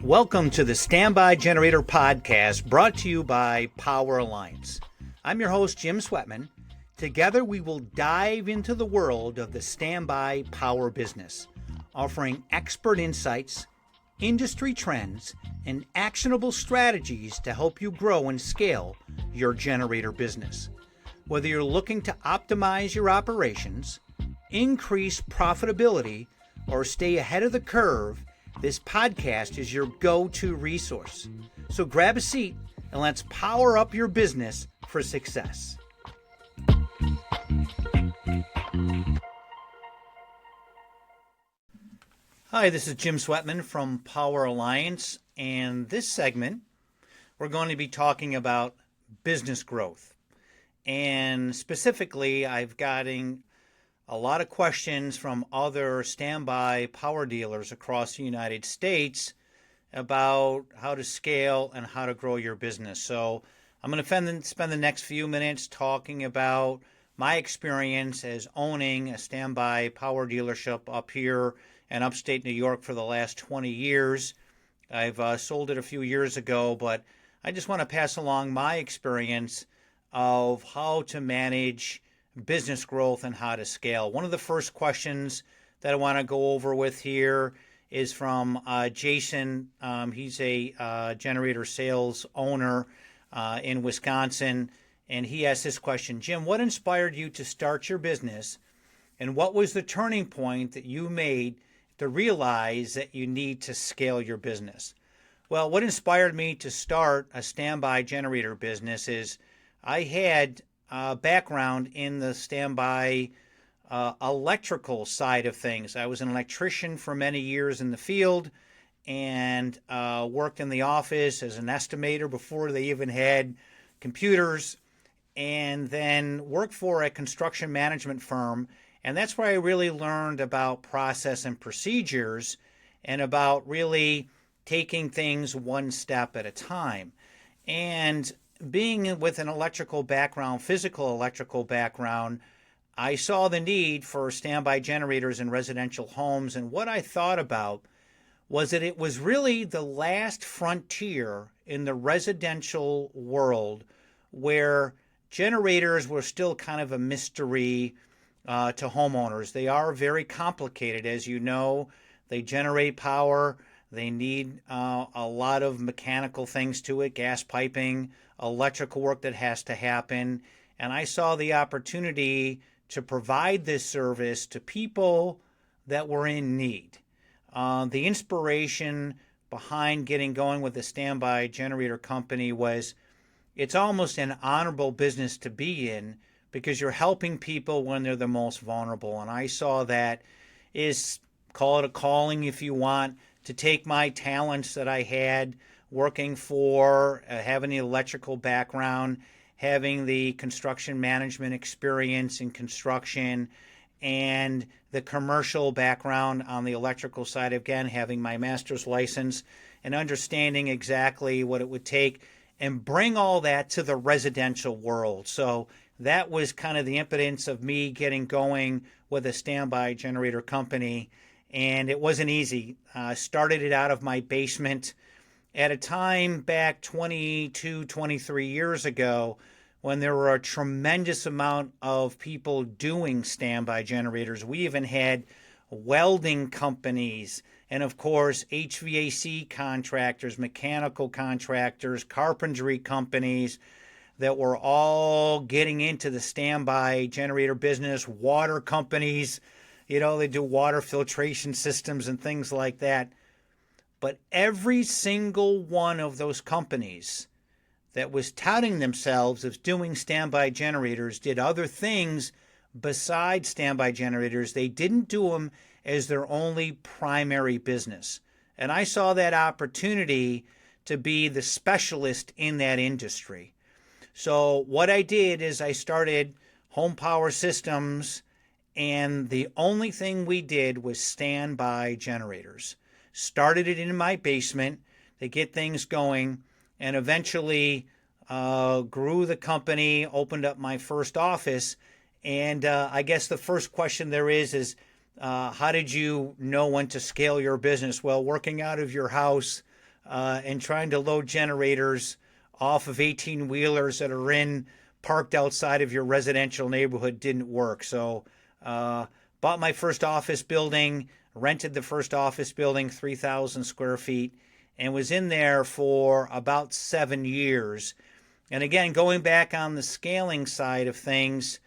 Welcome to the Standby Generator Podcast, brought to you by Power Alliance. I'm your host, Jim Swetman. Together, we will dive into the world of the standby power business, offering expert insights, industry trends, and actionable strategies to help you grow and scale your generator business. Whether you're looking to optimize your operations, increase profitability, or stay ahead of the curve, this podcast is your go-to resource. So grab a seat and let's power up your business for success. Hi, this is Jim Swetman from Power Alliance, and this segment we're going to be talking about business growth. And specifically, I've gotten a lot of questions from other standby power dealers across the United States about how to scale and how to grow your business. So I'm going to spend the next few minutes talking about my experience as owning a standby power dealership up here in upstate New York for the last 20 years. I've sold it a few years ago, but I just want to pass along my experience of how to manage business growth and how to scale. One of the first questions that I want to go over with here is from Jason. He's a generator sales owner in Wisconsin, and he asked this question: Jim, what inspired you to start your business, and what was the turning point that you made to realize that you need to scale your business? Well, what inspired me to start a standby generator business is I had background in the standby electrical side of things. I was an electrician for many years in the field and worked in the office as an estimator before they even had computers, and then worked for a construction management firm. And that's where I really learned about process and procedures and about really taking things one step at a time. And being with an electrical background, physical electrical background, I saw the need for standby generators in residential homes. And what I thought about was that it was really the last frontier in the residential world where generators were still kind of a mystery to homeowners. They are very complicated, as you know. They generate power. They need a lot of mechanical things to it, gas piping, electrical work that has to happen. And I saw the opportunity to provide this service to people that were in need. The inspiration behind getting going with the standby generator company was it's almost an honorable business to be in because you're helping people when they're the most vulnerable. And I saw that is, call it a calling if you want, to take my talents that I had working for, having the electrical background, having the construction management experience in construction, and the commercial background on the electrical side, again, having my master's license and understanding exactly what it would take, and bring all that to the residential world. So that was kind of the impetus of me getting going with a standby generator company. And it wasn't easy. Started it out of my basement at a time back 22, 23 years ago when there were a tremendous amount of people doing standby generators. We even had welding companies and, of course, HVAC contractors, mechanical contractors, carpentry companies that were all getting into the standby generator business, water companies. You know, they do water filtration systems and things like that. But every single one of those companies that was touting themselves as doing standby generators did other things besides standby generators. They didn't do them as their only primary business. And I saw that opportunity to be the specialist in that industry. So what I did is I started Home Power Systems, and the only thing we did was standby generators. Started it in my basement to get things going, and eventually grew the company, opened up my first office. And I guess the first question there is how did you know when to scale your business? Well, working out of your house and trying to load generators off of 18-wheelers that are parked outside of your residential neighborhood didn't work. So bought my first office building, rented the first office building, 3,000 square feet, and was in there for about 7 years. And again, going back on the scaling side of things,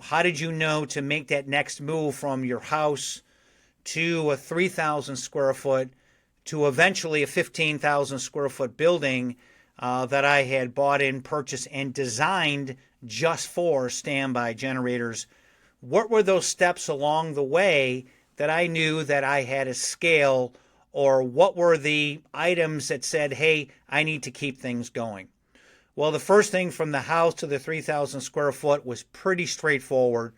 how did you know to make that next move from your house to a 3,000 square foot to eventually a 15,000 square foot building that I had bought in, purchased, and designed just for standby generators? What were those steps along the way that I knew that I had to scale, or what were the items that said, hey, I need to keep things going? Well, the first thing from the house to the 3,000 square foot was pretty straightforward.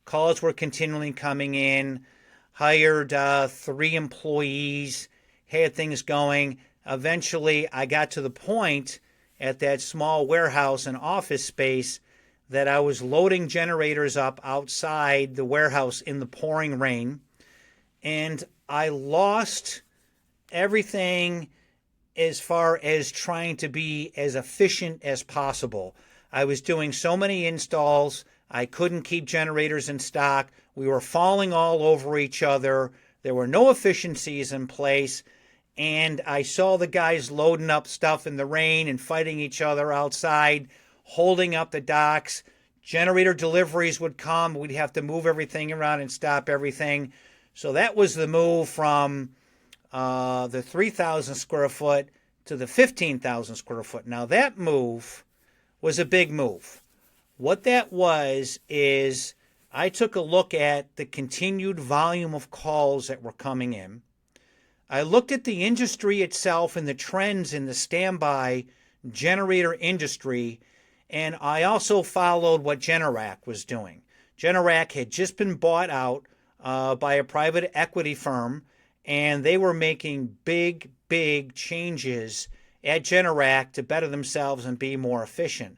Calls were continually coming in, hired 3 employees, had things going. Eventually, I got to the point at that small warehouse and office space that I was loading generators up outside the warehouse in the pouring rain, and I lost everything as far as trying to be as efficient as possible. I was doing so many installs, I couldn't keep generators in stock. We were falling all over each other. There were no efficiencies in place. And I saw the guys loading up stuff in the rain and fighting each other outside, holding up the docks. Generator deliveries would come. We'd have to move everything around and stop everything. So that was the move from the 3,000 square foot to the 15,000 square foot. Now that move was a big move. What that was is I took a look at the continued volume of calls that were coming in. I looked at the industry itself and the trends in the standby generator industry, and I also followed what Generac was doing. Generac had just been bought out by a private equity firm, and they were making big changes at Generac to better themselves and be more efficient.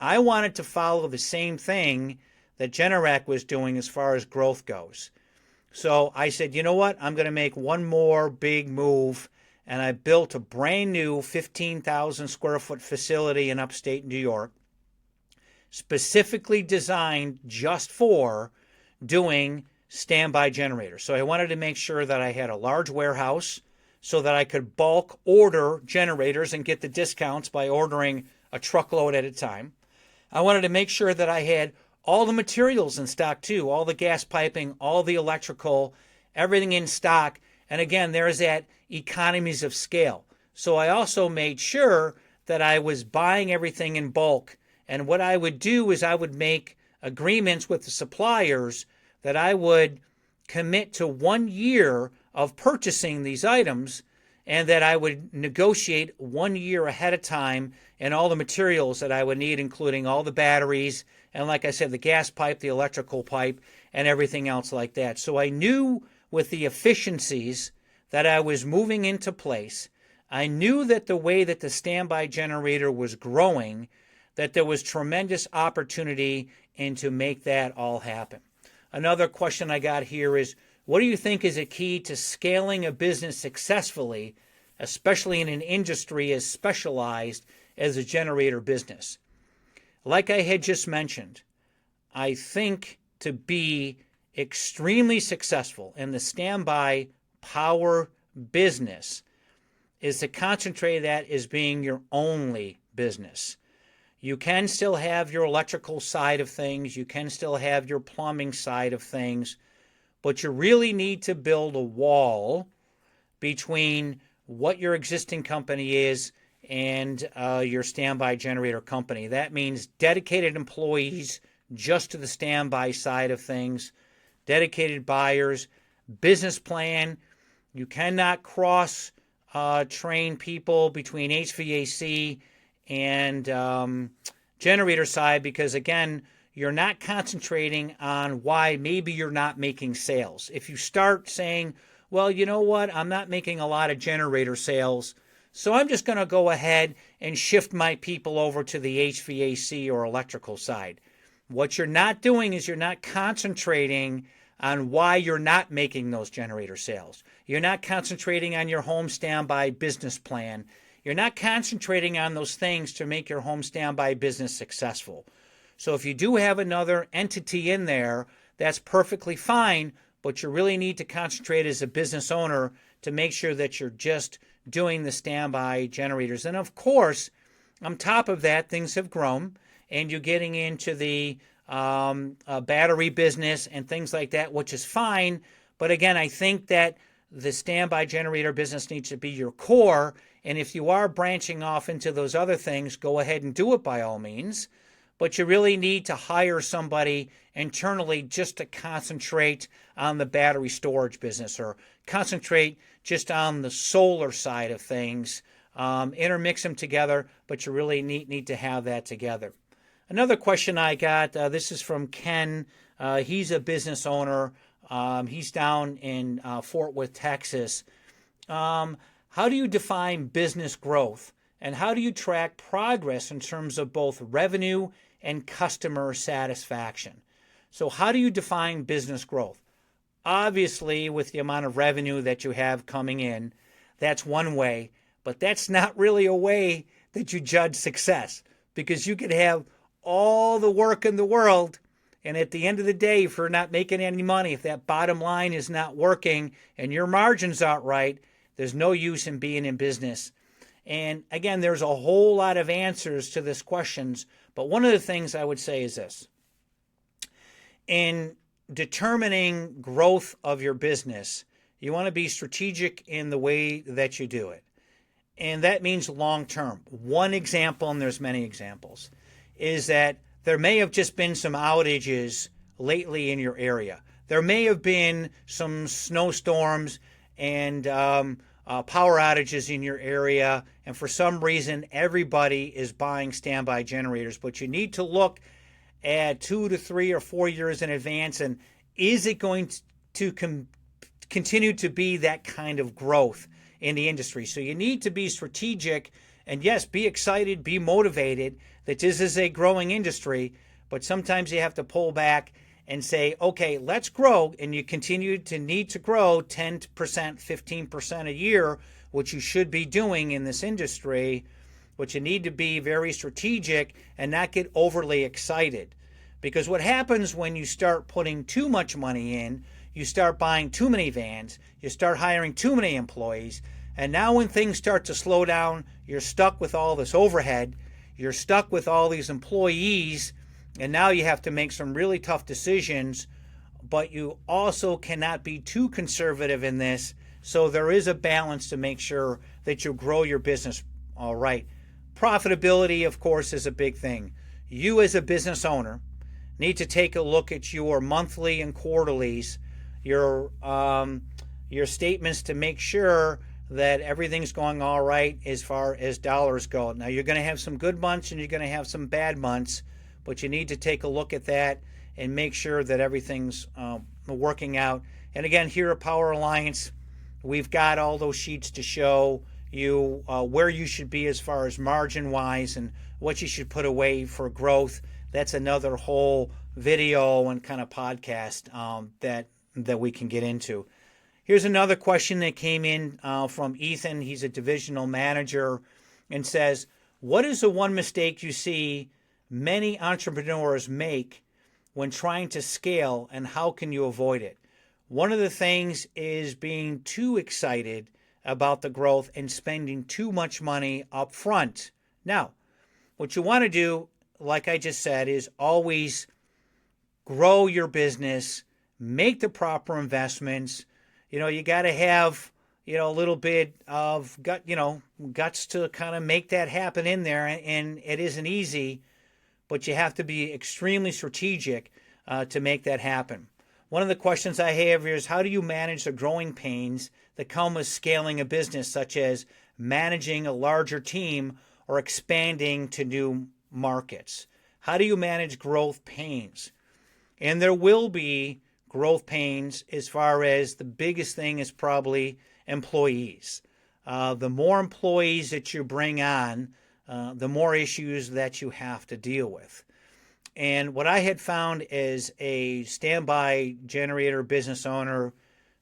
I wanted to follow the same thing that Generac was doing as far as growth goes. So I said, you know what? I'm going to make one more big move, and I built a brand new 15,000 square foot facility in upstate New York, specifically designed just for doing standby generators. So I wanted to make sure that I had a large warehouse so that I could bulk order generators and get the discounts by ordering a truckload at a time. I wanted to make sure that I had all the materials in stock too, all the gas piping, all the electrical, everything in stock. And again, there's that economies of scale. So I also made sure that I was buying everything in bulk. And what I would do is I would make agreements with the suppliers that I would commit to 1 year of purchasing these items, and that I would negotiate 1 year ahead of time and all the materials that I would need, including all the batteries, and like I said, the gas pipe, the electrical pipe, and everything else like that. So I knew with the efficiencies that I was moving into place, I knew that the way that the standby generator was growing, that there was tremendous opportunity and to make that all happen. Another question I got here is, what do you think is a key to scaling a business successfully, especially in an industry as specialized as a generator business? Like I had just mentioned, I think to be extremely successful in the standby power business is to concentrate that as being your only business. You can still have your electrical side of things. You can still have your plumbing side of things. But you really need to build a wall between what your existing company is and your standby generator company. That means dedicated employees just to the standby side of things, dedicated buyers, business plan. You cannot cross train people between HVAC and generator side, because again, you're not concentrating on why maybe you're not making sales. If you start saying, well, you know what, I'm not making a lot of generator sales, so I'm just going to go ahead and shift my people over to the HVAC or electrical side. What you're not doing is you're not concentrating on why you're not making those generator sales. You're not concentrating on your home standby business plan. You're not concentrating on those things to make your home standby business successful. So if you do have another entity in there, that's perfectly fine, but you really need to concentrate as a business owner to make sure that you're just doing the standby generators. And of course, on top of that, things have grown, and you're getting into the battery business and things like that, which is fine. But again, I think that the standby generator business needs to be your core. And if you are branching off into those other things, go ahead and do it by all means. But you really need to hire somebody internally just to concentrate on the battery storage business, or concentrate just on the solar side of things. Intermix them together, but you really need to have that together. Another question I got, this is from Ken. He's a business owner. He's down in Fort Worth, Texas. How do you define business growth, and how do you track progress in terms of both revenue and customer satisfaction? So how do you define business growth? Obviously, with the amount of revenue that you have coming in, that's one way, but that's not really a way that you judge success, because you could have all the work in the world, and at the end of the day, if you're not making any money, if that bottom line is not working and your margins aren't right, there's no use in being in business. And again, there's a whole lot of answers to this questions, but one of the things I would say is this. In determining growth of your business, you want to be strategic in the way that you do it. And that means long term. One example, and there's many examples, is that there may have just been some outages lately in your area. There may have been some snowstorms and power outages in your area, and for some reason everybody is buying standby generators. But you need to look at 2 to 3 or 4 years in advance, and is it going to continue to be that kind of growth in the industry? So you need to be strategic, and yes, be excited, be motivated that this is a growing industry, but sometimes you have to pull back and say, okay, let's grow, and you continue to need to grow 10%, 15% a year, which you should be doing in this industry, but you need to be very strategic and not get overly excited. Because what happens when you start putting too much money in, you start buying too many vans, you start hiring too many employees, and now when things start to slow down, you're stuck with all this overhead, you're stuck with all these employees, and now you have to make some really tough decisions, but you also cannot be too conservative in this. So there is a balance to make sure that you grow your business all right. Profitability, of course, is a big thing. You as a business owner need to take a look at your monthly and quarterlies, your statements, to make sure that everything's going all right as far as dollars go. Now, you're going to have some good months and you're going to have some bad months, but you need to take a look at that and make sure that everything's working out. And again, here at Power Alliance, we've got all those sheets to show you where you should be as far as margin-wise and what you should put away for growth. That's another whole video and kind of podcast that we can get into. Here's another question that came in from Ethan. He's a divisional manager, and says, what is the one mistake you see many entrepreneurs make when trying to scale, and how can you avoid it? One of the things is being too excited about the growth and spending too much money up front. Now, what you want to do, like I just said, is always grow your business, make the proper investments. You got to have, a little bit of guts to kind of make that happen in there. And it isn't easy, but you have to be extremely strategic to make that happen. One of the questions I have here is, how do you manage the growing pains that come with scaling a business, such as managing a larger team or expanding to new markets? How do you manage growth pains? And there will be growth pains as far as the biggest thing is probably employees. The more employees that you bring on, the more issues that you have to deal with. And what I had found as a standby generator business owner,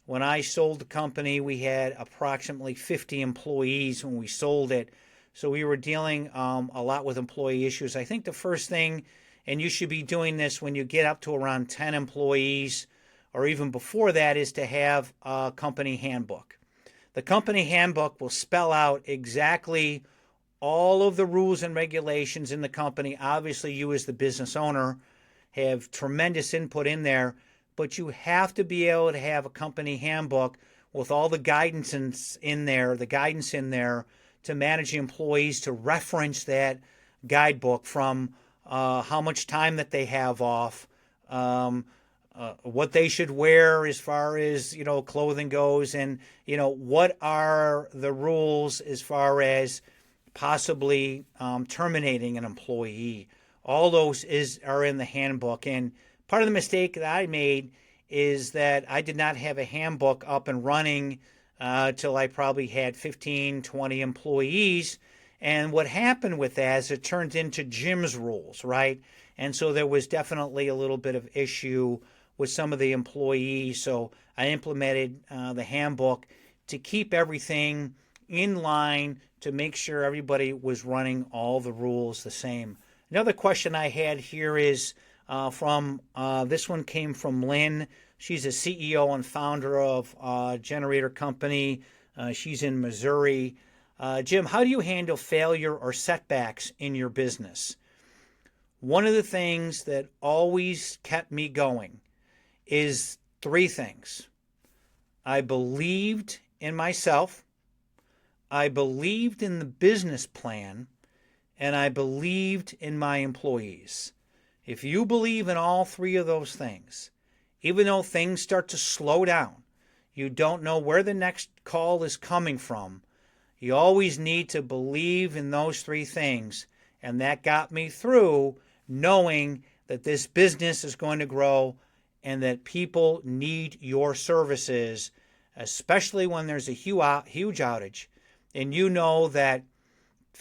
when I sold the company, we had approximately 50 employees when we sold it. So we were dealing a lot with employee issues. I think the first thing, and you should be doing this when you get up to around 10 employees or even before that, is to have a company handbook. The company handbook will spell out exactly all of the rules and regulations in the company. Obviously, you as the business owner have tremendous input in there, but you have to be able to have a company handbook with all the guidance in there, to manage the employees, to reference that guidebook from how much time that they have off, what they should wear as far as, clothing goes, and, what are the rules as far as possibly terminating an employee. All those are in the handbook. And part of the mistake that I made is that I did not have a handbook up and running till I probably had 15, 20 employees. And what happened with that is it turned into Jim's rules, right? And so there was definitely a little bit of issue with some of the employees. So I implemented the handbook to keep everything in line, to make sure everybody was running all the rules the same. Another question I had here is this one came from Lynn. She's a CEO and founder of a generator company. She's in Missouri. Jim, how do you handle failure or setbacks in your business? One of the things that always kept me going is three things. I believed in myself, I believed in the business plan, and I believed in my employees. If you believe in all three of those things, even though things start to slow down, you don't know where the next call is coming from, you always need to believe in those three things. And that got me through knowing that this business is going to grow and that people need your services, especially when there's a huge outage. And you know that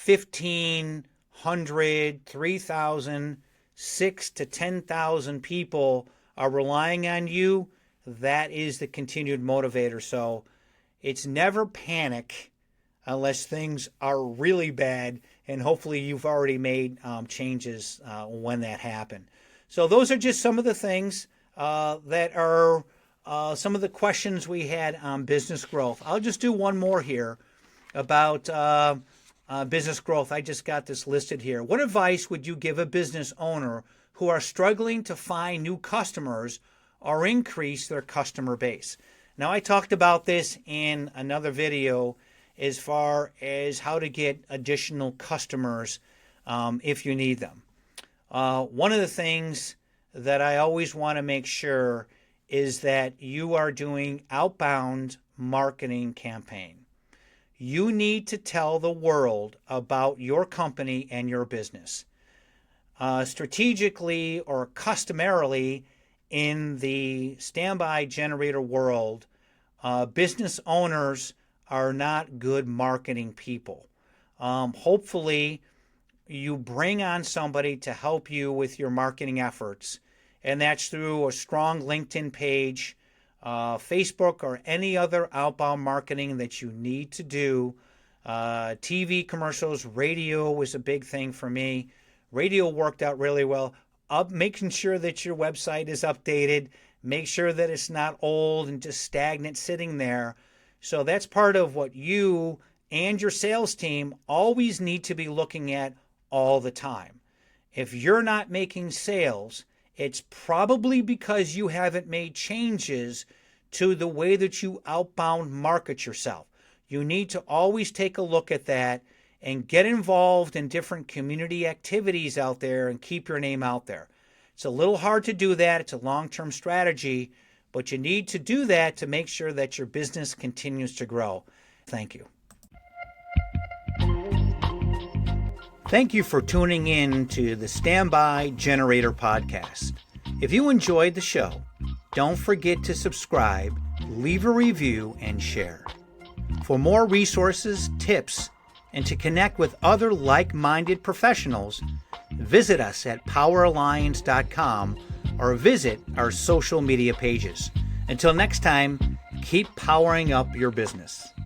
1,500, 3,000, 6,000 to 10,000 people are relying on you. That is the continued motivator. So it's never panic unless things are really bad, and hopefully you've already made changes when that happened. So those are just some of the things that are some of the questions we had on business growth. I'll just do one more here about business growth. I just got this listed here. What advice would you give a business owner who are struggling to find new customers or increase their customer base? Now, I talked about this in another video as far as how to get additional customers if you need them. One of the things that I always want to make sure is that you are doing outbound marketing campaign. You need to tell the world about your company and your business. Strategically or customarily in the standby generator world, business owners are not good marketing people. Hopefully, you bring on somebody to help you with your marketing efforts, and that's through a strong LinkedIn page, Facebook, or any other outbound marketing that you need to do. TV commercials, radio was a big thing for me. Radio worked out really well. Making sure that your website is updated, make sure that it's not old and just stagnant sitting there. So that's part of what you and your sales team always need to be looking at all the time. If you're not making sales, it's probably because you haven't made changes to the way that you outbound market yourself. You need to always take a look at that and get involved in different community activities out there and keep your name out there. It's a little hard to do that. It's a long-term strategy, but you need to do that to make sure that your business continues to grow. Thank you. Thank you for tuning in to the Standby Generator Podcast. If you enjoyed the show, don't forget to subscribe, leave a review, and share. For more resources, tips, And to connect with other like-minded professionals, visit us at poweralliance.com or visit our social media pages. Until next time, keep powering up your business.